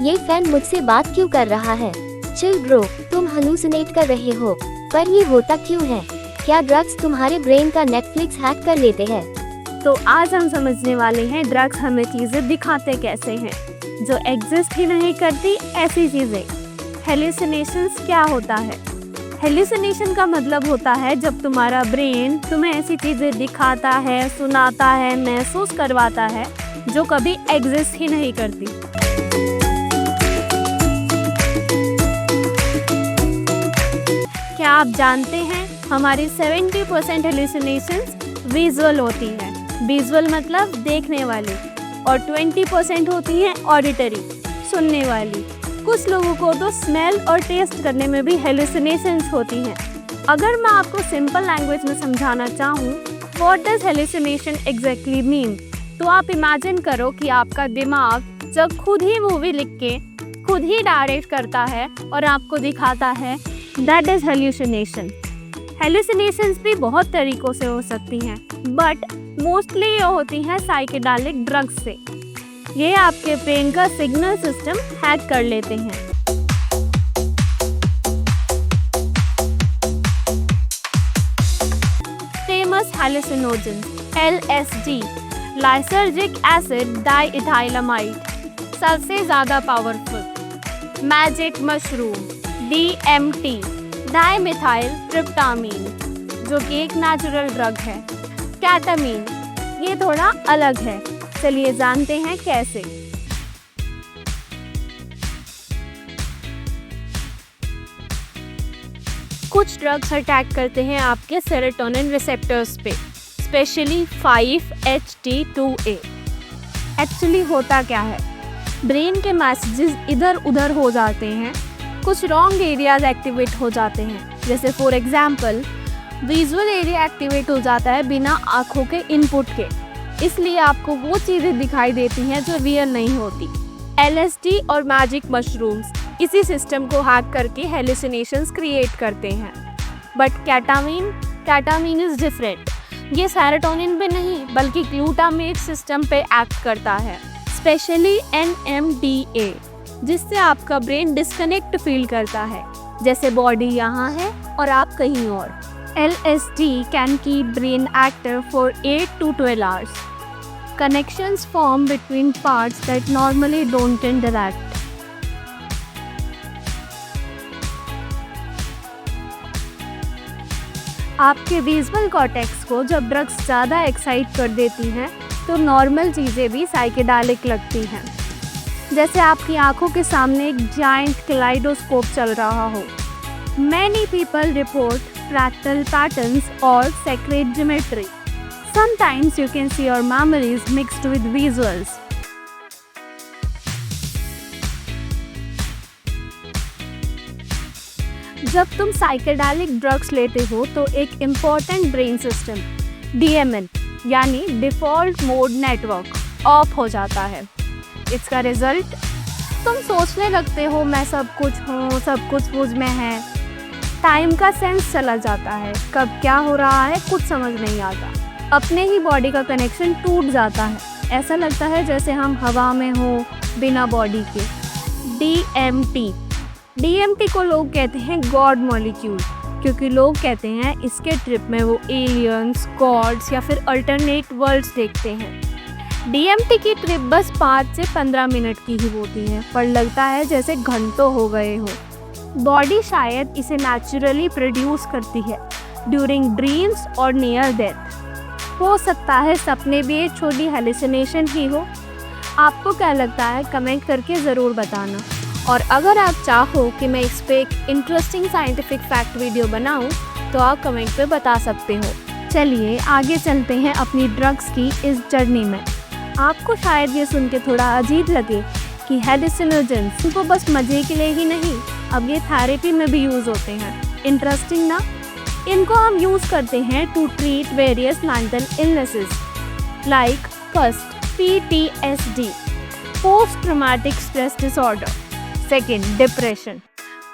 ये फैन मुझसे बात क्यों कर रहा है? चिल ब्रो, तुम हलूसिनेट कर रहे हो, पर ये होता क्यों है? क्या ड्रग्स तुम्हारे ब्रेन का नेटफ्लिक्स हैक कर लेते हैं? तो आज हम समझने वाले हैं ड्रग्स हमें चीजें दिखाते कैसे हैं, जो एग्जिस्ट ही नहीं करती ऐसी चीजें। हेलुसिनेशंस क्या होता है? हेलुसिनेशन का मतलब होता है जब तुम्हारा ब्रेन तुम्हें ऐसी चीजें दिखाता है, सुनाता है, महसूस करवाता है जो कभी एग्जिस्ट ही नहीं करती। क्या आप जानते हैं हमारी 70% हेलुसिनेशंस विजुअल होती है। विजुअल मतलब देखने वाली, और 20% होती हैं ऑडिटरी, सुनने वाली। कुछ लोगों को तो स्मेल और टेस्ट करने में भी हेलुसिनेशंस होती हैं। अगर मैं आपको सिंपल लैंग्वेज में समझाना चाहूँ what does hallucination exactly mean, तो आप इमेजिन करो कि आपका दिमाग जब खुद ही मूवी लिख के खुद ही डायरेक्ट करता है और आपको दिखाता है, दैट इज हेलुसिनेशन। हेलुसिनेशंस भी बहुत तरीकों से हो सकती हैं, बट मोस्टली ये होती हैं साइकेडेलिक ड्रग्स से। ये आपके ब्रेन का सिग्नल सिस्टम हैक कर लेते हैं। Famous hallucinogen LSD, lysergic acid diethylamide, सबसे ज़्यादा powerful. Magic mushroom DMT, dimethyl tryptamine, जो कि एक नेचुरल ड्रग है। केटामीन, ये थोड़ा अलग है, चलिए जानते हैं कैसे। कुछ ड्रग्स अटैक करते हैं आपके सेरोटोनिन रिसेप्टर्स पे, स्पेशली 5-HT2A। एक्चुअली होता क्या है, ब्रेन के मैसेजेस इधर उधर हो जाते हैं, कुछ रॉन्ग एरियाज एक्टिवेट हो जाते हैं। जैसे for example visual area activate हो जाता है बिना आँखों के इनपुट के, इसलिए आपको वो चीज़ें दिखाई देती हैं जो रियल नहीं होती। LSD और मैजिक मशरूम्स इसी सिस्टम को हैक करके हेलुसिनेशंस क्रिएट करते हैं। But केटामीन is different. ये सेरोटोनिन पे नहीं बल्कि ग्लूटामेट सिस्टम पे एक्ट करता है, स्पेशली NMDA, जिससे आपका ब्रेन डिस्कनेक्ट फील करता है, जैसे बॉडी यहाँ है और आप कहीं और। LSD can keep brain active for 8 to 12 hours. Connections form between parts that normally don't interact. आपके विजुअल कॉर्टेक्स को जब ड्रग्स ज़्यादा एक्साइट कर देती हैं तो नॉर्मल चीज़ें भी साइकेडेलिक लगती हैं, जैसे आपकी आंखों के सामने एक जाइंट कलाइडोस्कोप चल रहा हो। Many people report fractal patterns or sacred geometry. Sometimes you can see your memories mixed with visuals. जब तुम साइकेडेलिक ड्रग्स लेते हो तो एक इम्पॉर्टेंट ब्रेन सिस्टम DMN यानी डिफ़ॉल्ट मोड नेटवर्क ऑफ हो जाता है। इसका रिजल्ट, तुम सोचने लगते हो मैं सब कुछ हूँ, सब कुछ मुझ में है। टाइम का सेंस चला जाता है, कब क्या हो रहा है कुछ समझ नहीं आता। अपने ही बॉडी का कनेक्शन टूट जाता है, ऐसा लगता है जैसे हम हवा में हो बिना बॉडी के। DMT को लोग कहते हैं गॉड मॉलिक्यूल, क्योंकि लोग कहते हैं इसके ट्रिप में वो एलियंस, गॉड्स या फिर अल्टरनेट वर्ल्ड्स देखते हैं। DMT की ट्रिप बस 5 से 15 मिनट की ही होती है, पर लगता है जैसे घंटों हो गए हो। बॉडी शायद इसे नेचुरली प्रोड्यूस करती है ड्यूरिंग ड्रीम्स और नियर डेथ। हो सकता है सपने भी एक छोटी हेलुसिनेशन ही हो। आपको क्या लगता है कमेंट करके ज़रूर बताना, और अगर आप चाहो कि मैं इस पे एक इंटरेस्टिंग साइंटिफिक फैक्ट वीडियो बनाऊं तो आप कमेंट पे बता सकते हो। चलिए आगे चलते हैं अपनी ड्रग्स की इस जर्नी में। आपको शायद ये सुन के थोड़ा अजीब लगे कि हेलुसिनोजेंस इनको बस मज़े के लिए ही नहीं, अब ये थेरेपी में भी यूज़ होते हैं। इंटरेस्टिंग ना? इनको हम यूज़ करते हैं to treat various mental illnesses like first PTSD, post traumatic stress disorder, second depression,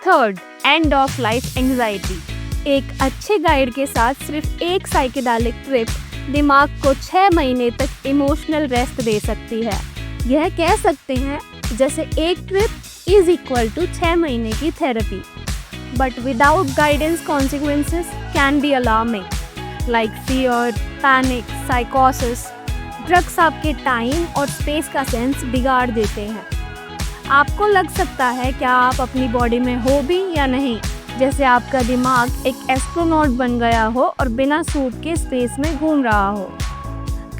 third end of life anxiety. एक अच्छे गाइड के साथ सिर्फ एक साइकेडेलिक ट्रिप दिमाग को 6 महीने तक इमोशनल रेस्ट दे सकती है। यह कह सकते हैं जैसे एक ट्रिप इज इक्वल टू 6 महीने की therapy, but without guidance consequences can be alarming like fear, panic, साइकोसिस। ड्रग्स आपके टाइम और स्पेस का सेंस बिगाड़ देते हैं। आपको लग सकता है क्या आप अपनी बॉडी में हो भी या नहीं, जैसे आपका दिमाग एक एस्ट्रोनॉट बन गया हो और बिना सूट के स्पेस में घूम रहा हो।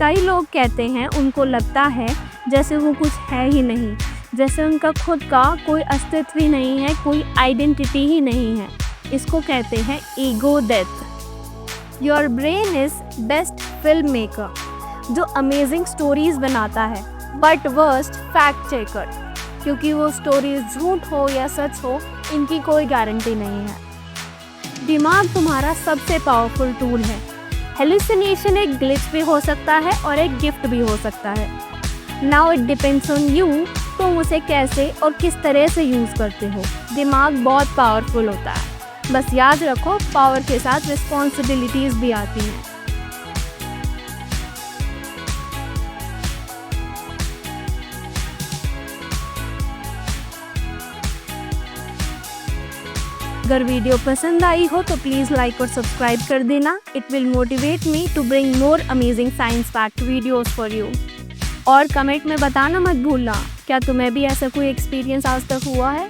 कई लोग कहते हैं उनको लगता है जैसे वो कुछ है ही नहीं, जैसे उनका खुद का कोई अस्तित्व ही नहीं है, कोई आइडेंटिटी ही नहीं है। इसको कहते हैं ego death. Your brain is best film maker, जो अमेजिंग स्टोरीज बनाता है, बट वर्स्ट फैक्ट चेकर, क्योंकि वो स्टोरीज झूठ हो या सच हो इनकी कोई गारंटी नहीं है। दिमाग तुम्हारा सबसे पावरफुल टूल है। हेलुसिनेशन एक ग्लिच भी हो सकता है और एक गिफ्ट भी हो सकता है। Now it depends on you, तुम उसे कैसे और किस तरह से यूज़ करते हो। दिमाग बहुत पावरफुल होता है, बस याद रखो पावर के साथ रिस्पॉन्सिबिलिटीज़ भी आती हैं। अगर वीडियो पसंद आई हो तो प्लीज़ लाइक और सब्सक्राइब कर देना। It will motivate me to bring more amazing science fact videos for you. और कमेंट में बताना मत भूलना, क्या तुम्हें भी ऐसा कोई एक्सपीरियंस आज तक हुआ है।